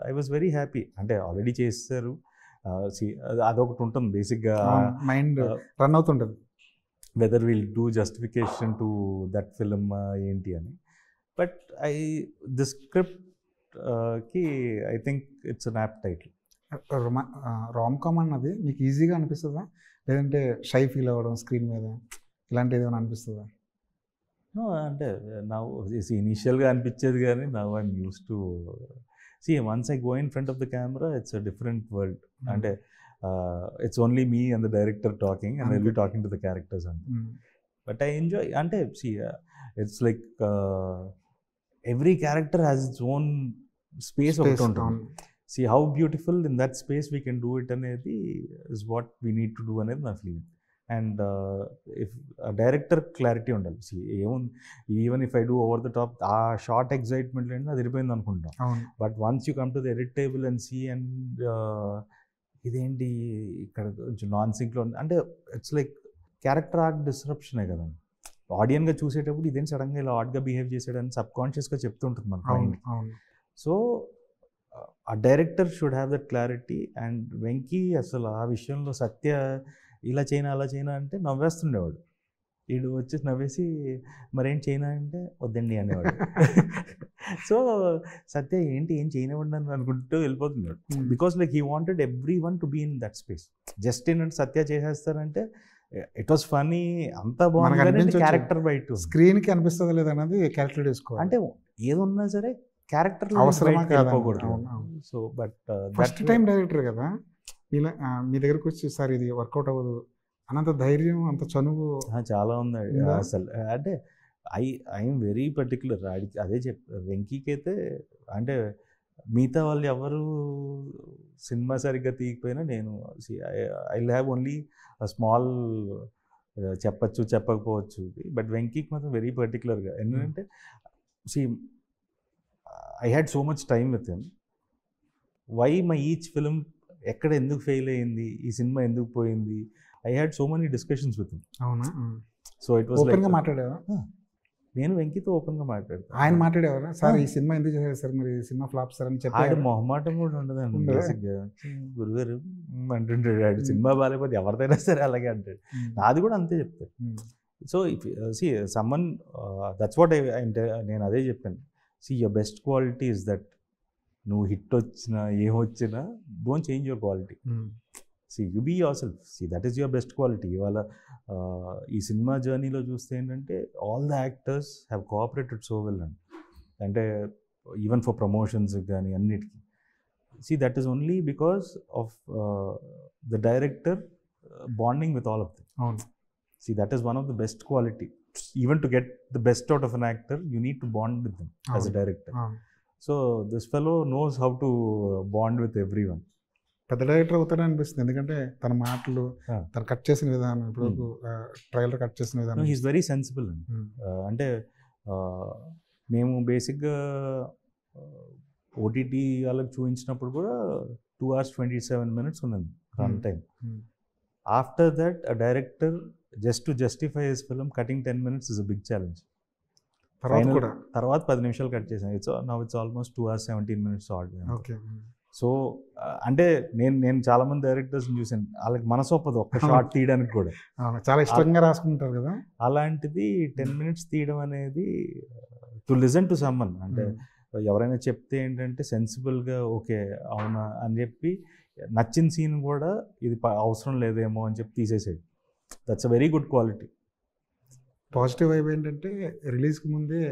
I was very happy. అంటే already చేస్తారు, అదొకటి ఉంటుంది బేసిక్గా, mind run అవుతుంటుంది, weather will do justification to that film ఏంటి అని. బట్ ది స్క్రిప్ట్కి I think it's an apt title. Rom com అన్నది మీకు ఈజీగా అనిపిస్తుందా, లేదంటే షై ఫీల్ అవ్వడం స్క్రీన్ మీద ఇలాంటిది ఏమైనా అనిపిస్తుందా? అంటే నా ఇనిషియల్గా అనిపించేది, కానీ నా I'm used to once I go in front of the camera it's a different world. అంటే it's only me and the director talking and I will be talking to the characters and but I enjoy. అంటే it's like every character has its own space ఒకటి ఉంటుంది. See how beautiful in that space we can do it అనేది is what we need to do అనేది నా feeling. And if a director clarity ఉండాలి. See even if I do over the top, ఆ short excitement లేని అది వెళ్ళిపోయింది అనుకుంటాం. But once you come to the edit table and see and ఇదేంటి ఇక్కడ కొంచెం నాన్ సింక్లో ఉంది అంటే ఇట్స్ లైక్ క్యారెక్టర్ ఆర్ట్ డిస్రప్షనే కదండి. ఆడియన్గా చూసేటప్పుడు ఇదేం సడన్గా ఇలా ఆర్ట్గా బిహేవ్ చేసాడని సబ్ కాన్షియస్గా చెప్తుంటుంది మన మైండ్. సో ఆ director should have that clarity. And Venky అసలు ఆ విషయంలో సత్య ఇలా చైనా అలా చైనా అంటే నవ్వేస్తుండేవాడు. వీడు వచ్చేసి నవ్వేసి మరేం చైనా అంటే వద్దండి అనేవాడు. సో సత్య ఏంటి ఏం చేయనివ్వండి అని అనుకుంటూ వెళ్ళిపోతున్నాడు. Because like he wanted everyone to be in that space. Just ఏంటంటే సత్య చేసేస్తారంటే ఇట్ వాస్ ఫనీ, అంతా బాగుంది, క్యారెక్టర్ బయట స్క్రీన్కి అనిపిస్తుంది లేదన్నది క్యాల్కులేట్ చేసుకోవాలి. అంటే ఏదున్నా సరే క్యారెక్టర్ అవసరమా కాదు. So but first time director కదా, ఇలా మీ దగ్గరకు వచ్చి సార్ ఇది వర్కౌట్ అవ్వదు అన్నంత ధైర్యం అంత చనువు చాలా ఉంది అసలు. అంటే ఐఎమ్ వెరీ పర్టికులర్. అదే వెంకీకి అయితే అంటే మిగతా వాళ్ళు ఎవరు సినిమా సరిగ్గా తీయకపోయినా నేను ఐ హ్యావ్ ఓన్లీ స్మాల్ చెప్పచ్చు చెప్పకపోవచ్చు. బట్ వెంకీకి మాత్రం వెరీ పర్టికులర్గా. ఎందుకంటే I had so much time with him. Why my each film ఎక్కడ ఎందుకు ఫెయిల్ అయ్యింది, ఈ సినిమా ఎందుకు పోయింది, I had so many discussions with him. అవునా? సో ఇట్ వాస్ ఓపెన్గా మాట్లాడేవా? నేను వెంకీతో ఓపెన్గా మాట్లాడతాను. ఆయన మాట్లాడేవారా సార్ ఈ సినిమా ఎందుకు చేశారు సార్, మరి ఈ సినిమా ఫ్లాప్ సార్ అని చెప్పి? మొహమాటం కూడా ఉండదండి బేసిక్గా. గురుగారు అంటుంటాడు సినిమా బాగాలేకపోతే ఎవరిదైనా సరే అలాగే అంటాడు. నాది కూడా అంతే చెప్తాడు. సో సమ్మన్ దట్స్ వాట్ నేను అదే చెప్పాను. your best quality is that నువ్వు హిట్ వచ్చినా ఏమొచ్చినా don't change your quality. You be yourself. That is your best quality. ఇవాళ ఈ సినిమా జర్నీలో చూస్తే ఏంటంటే all the actors have cooperated so well and అంటే ఈవెన్ ఫర్ ప్రమోషన్స్ కానీ అన్నిటికీ. That is only because of the director bonding with all of them. That is one of the best quality. Even to get the best out of an actor, you need to bond with them as a director. So this fellow knows how to bond with everyone. పెద్ద director అవుతాడని అనిపిస్తుంది, ఎందుకంటే తన మాటలు, తను cut చేసిన విధానం, ఇప్పుడు ట్రైలర్ కట్ చేసిన విధానం. He's very sensible. అంటే మేము బేసిక్గా ఓటీటీ వాళ్ళకి చూపించినప్పుడు కూడా 2 hours 27 minutes ఉన్నది run time. After that a director just to justify his film cutting 10 minutes is a big challenge. తర్వాత 10 నిమిషాలు కట్ చేసాం. Now it's almost 2 hours 17 minutes odd. Okay. So అంటే నేను చాలా మంది డైరెక్టర్స్ చూసాను, వాళ్ళకి మనసు ఒప్పదు ఒక్క షాట్ తీయడానికి కూడా. చాలా ఇష్టంగా రాసుకుంటారు కదా. అలాంటిది 10 minutes తీయడం అనేది టు లిజన్ టు సమ్మన్, అంటే ఎవరైనా చెప్తే ఏంటంటే సెన్సిబుల్గా ఓకే అవునా అని చెప్పి నచ్చిన సీన్ కూడా ఇది అవసరం లేదేమో అని చెప్పి తీసేసాడు. That's a very good quality. Positive vibe ఏంటంటే రిలీజ్కి ముందే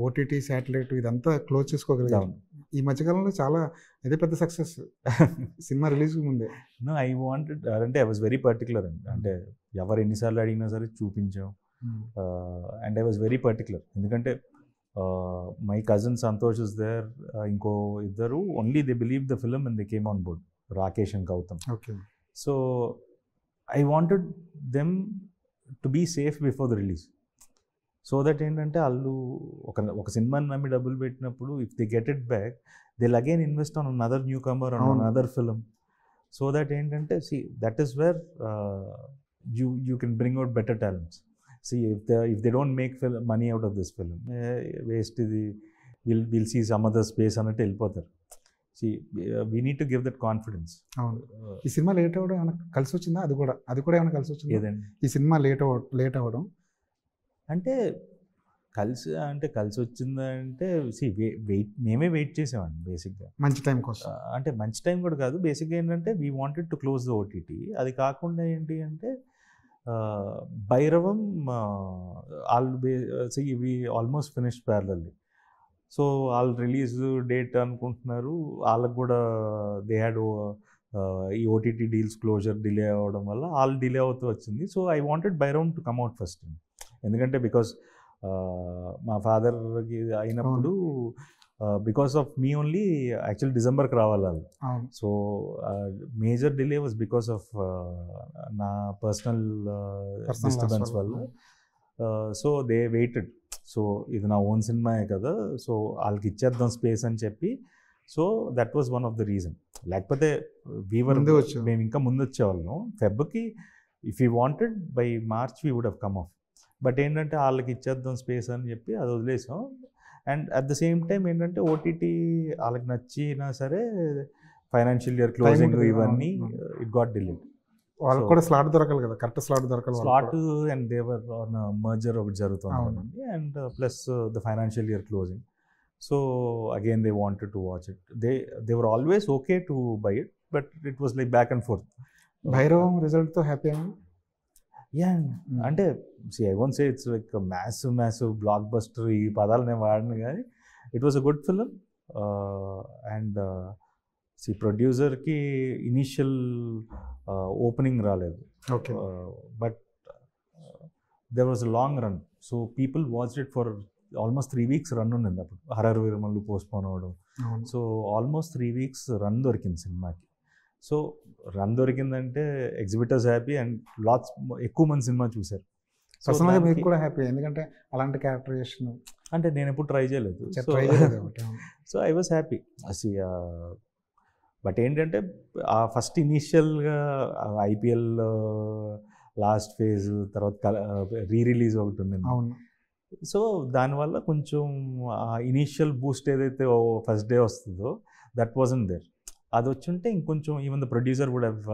ఓటీటీ శాటిలైట్ ఇదంతా క్లోజ్ చేసుకోగలిగాం. ఈ మధ్యకాలంలో చాలా ఇదే పెద్ద సక్సెస్ సినిమా రిలీజ్కి ముందే. నో ఐ వాంటెడ్ అంటే ఐ వాజ్ వెరీ పర్టికులర్ అండి, అంటే ఎవరు ఎన్నిసార్లు అడిగినా సరే చూపించాం. And I was very particular ఎందుకంటే my cousin Santosh is there, ఇంకో ఇద్దరు only they believe the film and they came on board, Rakesh and Gautam. Okay. So I wanted them to be safe before the release. So that ఏంటంటే వాళ్ళు ఒక సినిమాని నమ్మి డబ్బులు పెట్టినప్పుడు if they get it back they'll again invest on another newcomer on another film. So that ఏంటంటే that is where you can bring out better talents. if they don't make money out of this film, waste ఇది, we'll see some other space అన్నట్టు వెళ్ళిపోతారు. we need to give that confidence. అవును. ఈ cinema late అవ్వడం ఏమైనా కలిసి వచ్చిందా? అది కూడా ఏమైనా కలిసి వచ్చిందా? ఏదండి ఈ సినిమా లేట్ అవ్వడం అంటే కలిసి వచ్చిందా అంటే మేమే వెయిట్ చేసామండి బేసిక్గా, మంచి టైం కోసం. అంటే మంచి టైం కూడా కాదు, బేసిక్గా ఏంటంటే we wanted to close the OTT. అది కాకుండా ఏంటి అంటే Bhairavam we almost finished parallelly. So వాళ్ళు రిలీజ్ డేట్ అనుకుంటున్నారు, వాళ్ళకు కూడా దే హ్యాడ్ ఈ ఓటీటీ డీల్స్ క్లోజర్ డిలే అవ్వడం వల్ల వాళ్ళు డిలే అవుతూ వచ్చింది. So I wanted Bhairavam to come out first, ఎందుకంటే బికాస్ మా ఫాదర్కి అయినప్పుడు because of me only actual డిసెంబర్కి రావాలి అది. So major delay was because of నా పర్సనల్ డిస్టర్బెన్స్ వల్ల. So they weighted. సో ఇది నా ఓన్ సినిమాయే కదా, సో వాళ్ళకి ఇచ్చేద్దాం స్పేస్ అని చెప్పి. So that was one of the reason. లేకపోతే మేము ఇంకా ముందు వచ్చేవాళ్ళం ఫెబ్కి. If you wanted by March we would have come off. But ఏంటంటే వాళ్ళకి ఇచ్చేద్దాం స్పేస్ అని చెప్పి అది వదిలేసాం. And at the same time ఏంటంటే ఓటీటీ వాళ్ళకి నచ్చినా సరే ఫైనాన్షియల్ ఇయర్ క్లోజింగ్ ఇవన్నీ ఇట్ గాట్ డిలేడ్. వాళ్ళకి కూడా స్లాట్ దొరకాలి కదా, కరెక్ట్ స్లాట్ దొరకాలి. Slot and their own merger ఒకటి జరుగుతుంది, and plus the financial year closing. So again they wanted to watch it. They were always okay to buy it, but it was like back and forth. Bhairavam రిజల్ట్తో happy అయ్యాను. Yeah అంటే I won't say it's like massive blockbuster, ఈ పదాలు నేను వాడిను, కానీ it was a good film. And ప్రొడ్యూసర్కి initial opening రాలేదు, but there was a long run. So people watched it for almost 3 weeks run ఉన్నది అప్పుడు. హర్రర్ విరమలు పోస్ట్పోన్ అవ్వడం. సో ఆల్మోస్ట్ 3 weeks రన్ దొరికింది సినిమాకి. సో రన్ దొరికిందంటే ఎగ్జిబిటర్స్ హ్యాపీ అండ్ లాట్స్ ఎక్కువ మంది సినిమా చూశారు. పర్సనల్గా మీకు కూడా హ్యాపీ, ఎందుకంటే అలాంటి క్యారెక్టరైజేషన్ అంటే నేను ఎప్పుడు ట్రై చేయలేదు. So I was happy. But ఏంటంటే ఆ ఫస్ట్ ఇనీషియల్గా ఐపీఎల్ లాస్ట్ ఫేజ్ తర్వాత రిలీజ్ ఒకటి ఉంది. సో దానివల్ల కొంచెం ఇనీషియల్ బూస్ట్ ఏదైతే ఫస్ట్ డే వస్తుందో దట్ వాజంట్ దేర్. అది వచ్చుంటే ఇంకొంచెం even the producer would have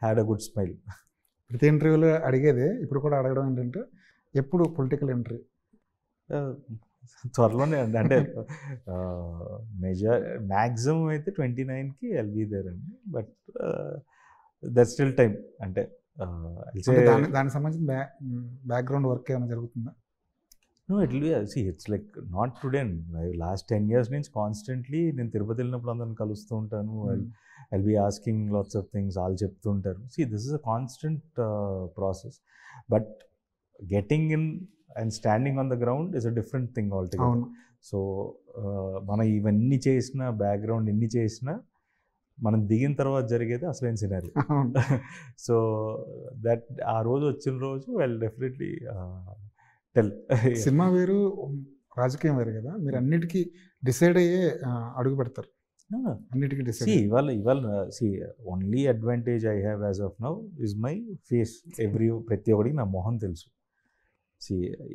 had a good smile. ప్రతి ఇంటర్వ్యూలో అడిగేది, ఇప్పుడు కూడా అడగడం ఏంటంటే ఎప్పుడు పొలిటికల్ ఎంట్రీ? త్వరలోనే అండి, అంటే మ్యాక్సిమం అయితే 29కి ఐల్ బీ దేర్ అండి. But that still time. అంటే దానికి సంబంధించిన బ్యాక్గ్రౌండ్ వర్క్ ఏమైనా జరుగుతుందా? No, it will be, it's like not today. Last 10 years నుంచి కాన్స్టెంట్లీ నేను తిరుపతి వెళ్ళినప్పుడు అందరిని కలుస్తూ ఉంటాను. I'll be asking lots of things, వాళ్ళు చెప్తూ ఉంటారు. This is a constant process, but getting in and standing on the ground is a different thing altogether. So మనం ఇవన్నీ చేసిన బ్యాక్గ్రౌండ్ ఎన్ని చేసినా మనం దిగిన తర్వాత జరిగేది అసలైన సినారీ. సో దట్ ఆ రోజు వచ్చిన రోజు వెల్ డెఫినెట్లీ సినిమా వేరు, రాజకీయం వేరు కదా. మీరు అన్నిటికీ డిసైడ్ అయ్యే అడుగు పెడతారు, అన్నిటికీ డిసైడ్. ఇవాళ only advantage I have as of now is my face. ప్రతి ఒక్కడికి నా మొహం తెలుసు.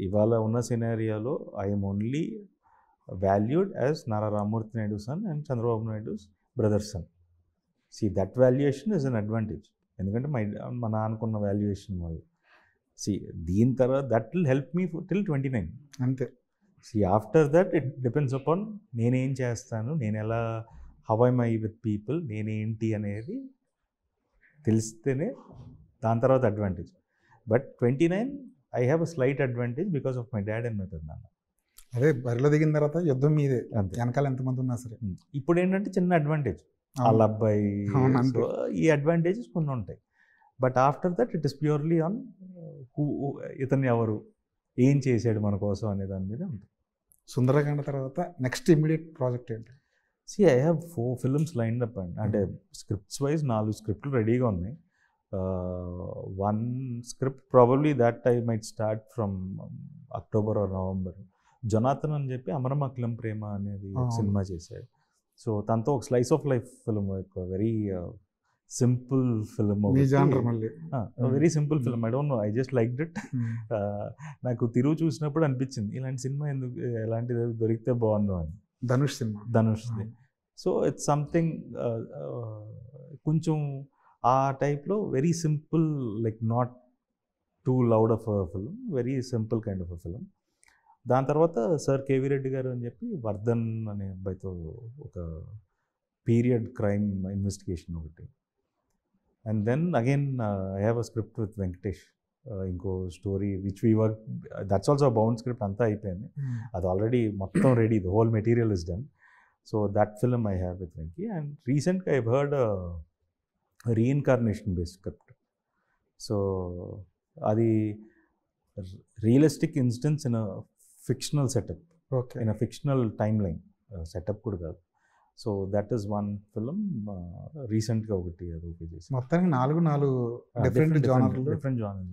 ఇవాళ ఉన్న సినారియాలో I'm only valued as Nara Rammurthy Naidu son and Chandrababu Naidu brother's son. That valuation is an advantage, ఎందుకంటే మా నాన్నకున్న వాల్యుయేషన్ వల్ల. దీని తర్వాత that will help me till 29. అంతే. After that it depends upon నేనేం చేస్తాను, నేను ఎలా, how I my with people, నేనేంటి అనేది తెలిస్తేనే దాని తర్వాత advantage. But 29 I have a slight advantage because of my dad and my పెద్దనాన్న. అదే బరిలో దిగిన తర్వాత యుద్ధం మీదే, వెనకాల ఎంతమంది ఉన్నా సరే. ఇప్పుడు ఏంటంటే చిన్న అడ్వాంటేజ్, వాళ్ళ అబ్బాయి, ఈ అడ్వాంటేజెస్ కొన్ని ఉంటాయి. But after that it is purely on ఇతను ఎవరు, ఏం చేశాడు మన కోసం అనే దాని మీద ఉంటుంది. సుందరకాండ తర్వాత నెక్స్ట్ ఇమ్మీడియట్ ప్రాజెక్ట్ ఏంటి? I have 4 films lined up అండి. అంటే స్క్రిప్ట్స్ వైజ్ 4 స్క్రిప్ట్లు రెడీగా ఉన్నాయి. 1 script probably that I might start from October or November. Jonathan అని చెప్పి అమరమక్లం ప్రేమ అనేది సినిమా చేశాడు. సో తనతో ఒక slice of life film, very simple film, very simple film. I don't know, I just liked it. నాకు తిరుగు చూసినప్పుడు అనిపించింది ఇలాంటి సినిమా ఎందుకు, ఎలాంటిది దొరికితే బాగుండు అని. ధనుష్ది. సో ఇట్స్ సంథింగ్ కొంచెం ఆ టైప్లో very simple, like not two loud of a film, very simple kind of a film. దాని తర్వాత సార్ కేవీ రెడ్డి గారు అని చెప్పి వర్ధన్ అనే అబ్బాయితో ఒక పీరియడ్ క్రైమ్ ఇన్వెస్టిగేషన్ ఒకటి. And then again I have a script with Venkatesh, ఇంకో story which we work, that's also bound script, అంతా అయిపోయింది, అది ఆల్రెడీ మొత్తం ready, the whole material is done. So that film I have with Venky. And రీసెంట్గా I heard reincarnation based script. So అది realistic instance in a fictional setup, in a fictional timeline, setup కూడా కాదు. So that is 1 film రీసెంట్గా ఒకటి అది okay చేసి. మొత్తానికి 4 different జానర్లు.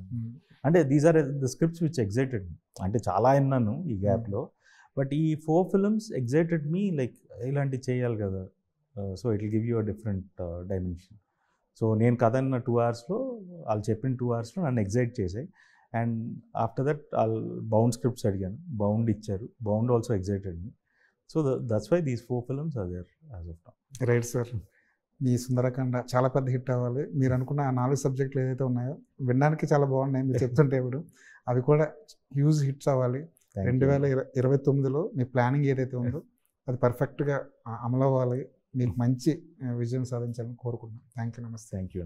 అంటే these are the scripts which excited me. అంటే చాలా విన్నాను ఈ గ్యాప్లో, బట్ ఈ 4 films ఎగ్జైటెడ్ మీ, లైక్ ఇలాంటివి చేయాలి కదా. So it will give you a different dimension. So నేను కథ అన్న 2 hours వాళ్ళు చెప్పిన 2 hours నన్ను ఎగ్జైట్ చేసాయి. అండ్ ఆఫ్టర్ దట్ వాళ్ళు బౌండ్ స్క్రిప్ట్స్ అడిగాను, బౌండ్ ఇచ్చారు, bound also excited me. So that's why these 4 films are there as of now. Right sir, మీ సుందరకాండ చాలా పెద్ద హిట్ అవ్వాలి. మీరు అనుకున్న ఆ 4 సబ్జెక్టులు ఏదైతే ఉన్నాయో వినడానికి చాలా బాగున్నాయి మీరు చెప్తుంటే ఇప్పుడు, అవి కూడా హ్యూజ్ హిట్స్ అవ్వాలి. 2029లో మీ ప్లానింగ్ ఏదైతే ఉందో అది పర్ఫెక్ట్గా అమలు అవ్వాలి. మీకు మంచి విజయం సాధించాలని కోరుకుంటున్నాను. Thank you. నమస్తే. Thank you.